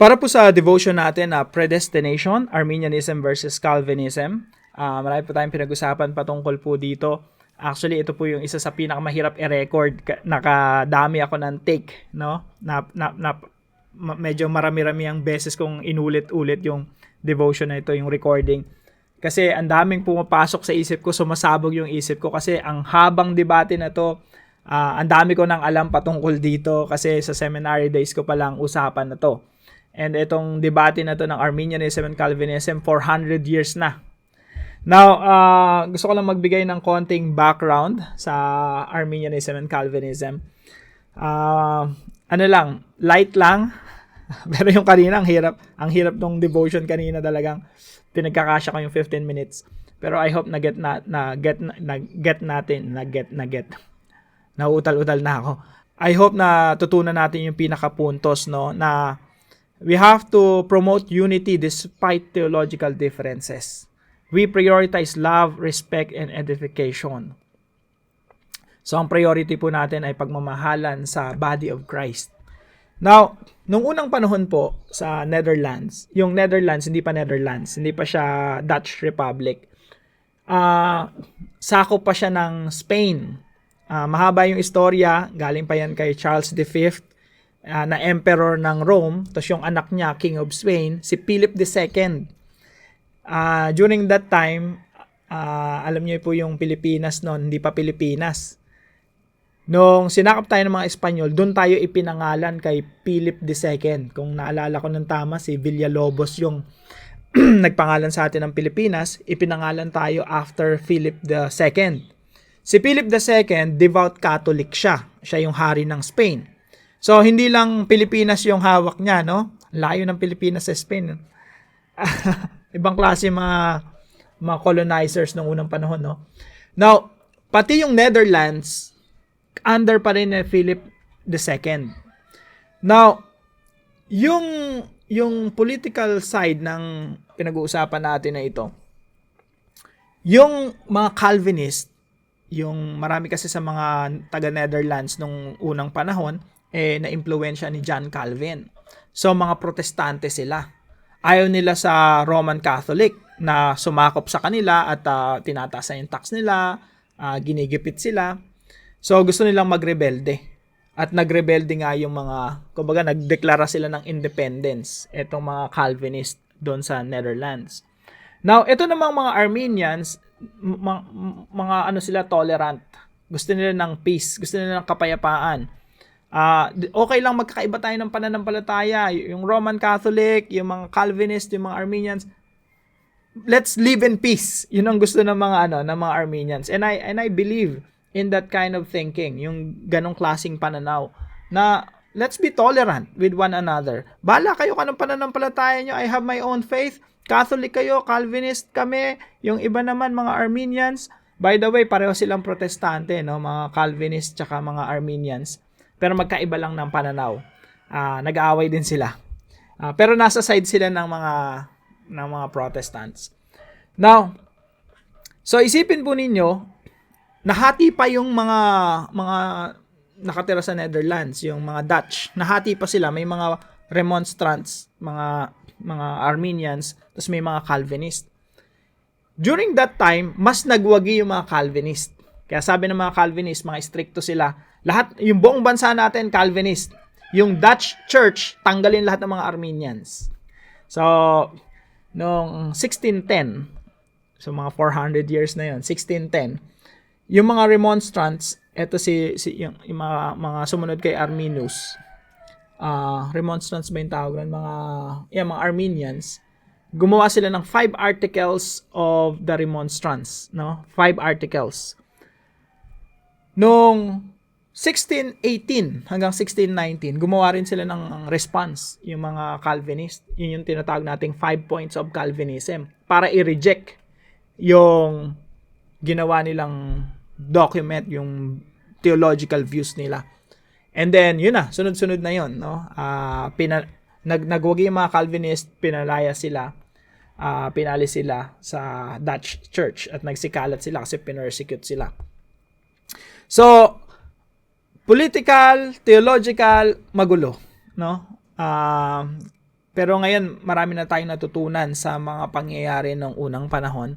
Para po sa devotion natin na predestination, Arminianism versus Calvinism, marami po tayong pinag-usapan patungkol po dito. Actually, ito po yung isa sa pinakamahirap i-record. Nakadami ako ng take, no? Medyo marami-rami ang beses kong inulit-ulit yung devotion na ito, yung recording. Kasi ang daming pumapasok sa isip ko, sumasabog yung isip ko kasi ang habang debate na to, ang dami ko nang alam patungkol dito kasi sa seminary days ko pa lang usapan na to. And itong debate na to ng Arminianism and Calvinism, 400 years na. Now, gusto ko lang magbigay ng konting background sa Arminianism and Calvinism. Light lang. Pero yung kanina, ang hirap ng devotion kanina talagang pinagkakasya ko yung 15 minutes. Pero I hope na-get natin. Nauutal-utal na ako. I hope na tutunan natin yung pinakapuntos, no, na we have to promote unity despite theological differences. We prioritize love, respect, and edification. So, ang priority po natin ay pagmamahalan sa body of Christ. Now, nung unang panahon po sa Netherlands, yung Netherlands, hindi pa siya Dutch Republic. Sakop pa siya ng Spain. Mahaba yung istorya, galing pa yan kay Charles V, na emperor ng Rome, tapos yung anak niya, King of Spain, si Philip II. During that time, alam niyo po yung Pilipinas noon, hindi pa Pilipinas. Nung sinakop tayo ng mga Espanyol, doon tayo ipinangalan kay Philip II. Kung naalala ko ng tama, si Villalobos yung nagpangalan sa atin ng Pilipinas, ipinangalan tayo after Philip II. Si Philip II, devout Catholic siya. Siya yung hari ng Spain. So, hindi lang Pilipinas yung hawak niya, no? Layo ng Pilipinas sa Spain. Ibang klase mga colonizers nung unang panahon, no? Now, pati yung Netherlands, under pa rin ni Philip II. Now, yung political side ng pinag-uusapan natin na ito, yung mga Calvinist, yung marami kasi sa mga taga-Netherlands nung unang panahon, na-impluwensya ni John Calvin. So, mga protestante sila. Ayaw nila sa Roman Catholic na sumakop sa kanila at tinataas yung tax nila, ginigipit sila. So, gusto nilang magrebelde. At nagrebelde nga yung kumbaga, nagdeklara sila ng independence, itong mga Calvinist doon sa Netherlands. Now, ito namang mga Arminians, mga sila tolerant. Gusto nila ng peace, gusto nila ng kapayapaan. Okay lang magkakaiba tayo ng pananampalataya. Yung Roman Catholic, yung mga Calvinist, yung mga Arminians, let's live in peace. Yun ang gusto ng mga ng mga Arminians. And I believe in that kind of thinking, yung ganong klaseng pananaw na let's be tolerant with one another. Bala kayo kanong pananampalataya nyo, I have my own faith. Catholic kayo, Calvinist kami, yung iba naman mga Arminians. By the way, pareho silang protestante, no, mga Calvinist tsaka mga Arminians. Pero magkaiba lang ng pananaw. Nag-aaway din sila. Pero nasa side sila ng mga Protestants. Now, so isipin po ninyo, nahati pa yung mga nakatira sa Netherlands, yung mga Dutch. Nahati pa sila, may mga Remonstrants, mga Arminians, tapos may mga Calvinist. During that time, mas nagwagi yung mga Calvinist. Kaya sabi ng mga Calvinist, mga stricto sila. Lahat, yung buong bansa natin, Calvinist. Yung Dutch Church, tanggalin lahat ng mga Arminians. So, noong 1610, so mga 400 years na yun, 1610, yung mga Remonstrants, eto yung mga sumunod kay Arminius, Remonstrants ba yung tawag ng mga Arminians, gumawa sila ng 5 articles of the Remonstrants, no? 5 articles. Noong 1618 hanggang 1619, gumawa rin sila ng response, yung mga Calvinist. Yun yung tinatawag nating 5 points of Calvinism para i-reject yung ginawa nilang document, yung theological views nila. And then, yun na, sunod-sunod na yun, no? Nagwagi yung mga Calvinist, pinalaya sila, pinalis sila sa Dutch Church at nagsikalat sila kasi pinersecute sila. So, political, theological, magulo, no? Pero ngayon, marami na tayong natutunan sa mga pangyayari ng unang panahon.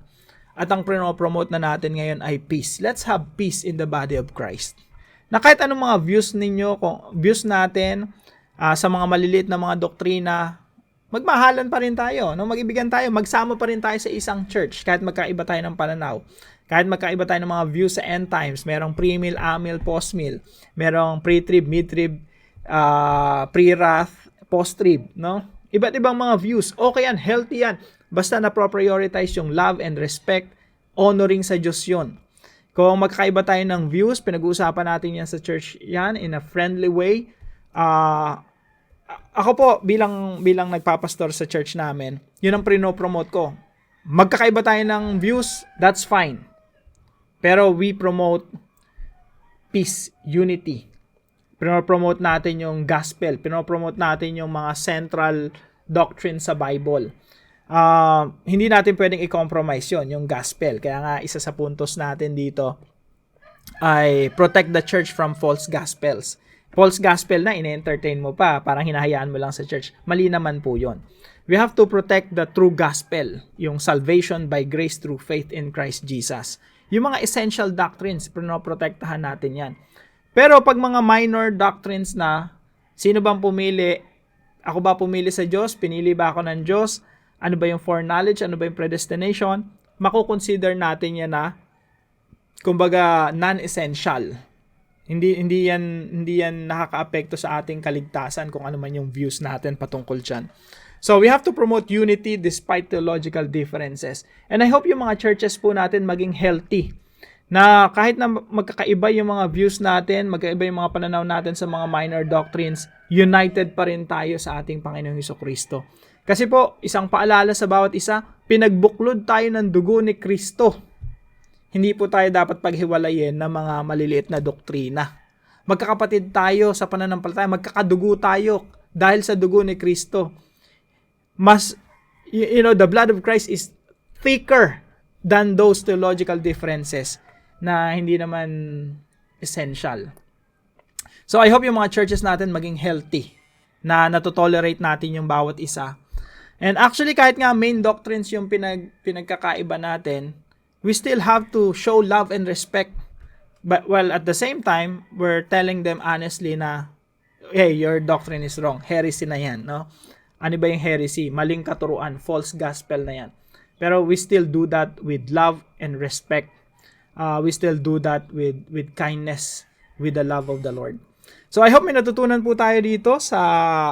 At ang promote na natin ngayon ay peace. Let's have peace in the body of Christ. Na kahit anong mga views natin sa mga maliliit na mga doktrina, magmahalan pa rin tayo, no? Mag-ibigan tayo, magsama pa rin tayo sa isang church kahit magkaiba tayo ng pananaw. Kahit magkaiba tayo ng mga views sa end times, merong pre-meal, a-meal, post-meal, merong pre-trib, mid-trib, pre-wrath, post-trib, no? Iba't ibang mga views. Okay yan, healthy yan. Basta na-prioritize yung love and respect, honoring sa Diyos yun. Kung magkaiba tayo ng views, pinag-uusapan natin yan sa church yan in a friendly way. Ako po, bilang nagpapastor sa church namin, yun ang prino-promote ko. Magkakaiba tayo ng views, that's fine. Pero we promote peace, unity. Pinopromote natin yung gospel. Pinopromote natin yung mga central doctrine sa Bible. Hindi natin pwedeng i-compromise yung gospel. Kaya nga, isa sa puntos natin dito ay protect the church from false gospels. False gospel na, ine-entertain mo pa, parang hinahayaan mo lang sa church. Mali naman po yun. We have to protect the true gospel, yung salvation by grace through faith in Christ Jesus. Yung mga essential doctrines, pinoprotektahan natin yan. Pero pag mga minor doctrines na, sino bang pumili? Ako ba pumili sa Diyos? Pinili ba ako ng Diyos? Ano ba yung foreknowledge? Ano ba yung predestination? Makukonsider natin yan na, kumbaga, non-essential. Hindi yan nakakaapekto sa ating kaligtasan kung ano man yung views natin patungkol dyan. So, we have to promote unity despite theological differences. And I hope yung mga churches po natin maging healthy. Na kahit na magkakaiba yung mga views natin, magkaiba yung mga pananaw natin sa mga minor doctrines, united pa rin tayo sa ating Panginoong Hesukristo. Kasi po, isang paalala sa bawat isa, pinagbuklod tayo ng dugo ni Kristo. Hindi po tayo dapat paghiwalayin ng mga maliliit na doktrina. Magkakapatid tayo sa pananampalataya, magkakadugo tayo dahil sa dugo ni Kristo. The blood of Christ is thicker than those theological differences na hindi naman essential. So I hope yung mga churches natin maging healthy, na natotolerate natin yung bawat isa. And actually, kahit nga main doctrines yung pinagkakaiba natin, we still have to show love and respect. But while at the same time, we're telling them honestly na, hey, your doctrine is wrong. Heresy na yan, no? Ano ba yung heresy? Maling katuruan, false gospel na yan. Pero we still do that with love and respect. We still do that with kindness, with the love of the Lord. So I hope may natutunan po tayo dito sa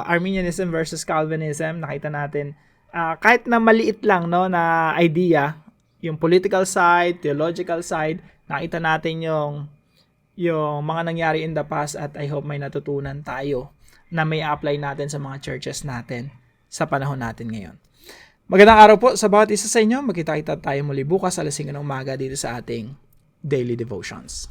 Arminianism versus Calvinism. Nakita natin, kahit na maliit lang, no, na idea, yung political side, theological side, nakita natin yung mga nangyari in the past, at I hope may natutunan tayo na may apply natin sa mga churches natin sa panahon natin ngayon. Magandang araw po sa bawat isa sa inyo. Magkita-kita tayo muli bukas alas 5 ng umaga dito sa ating Daily Devotions.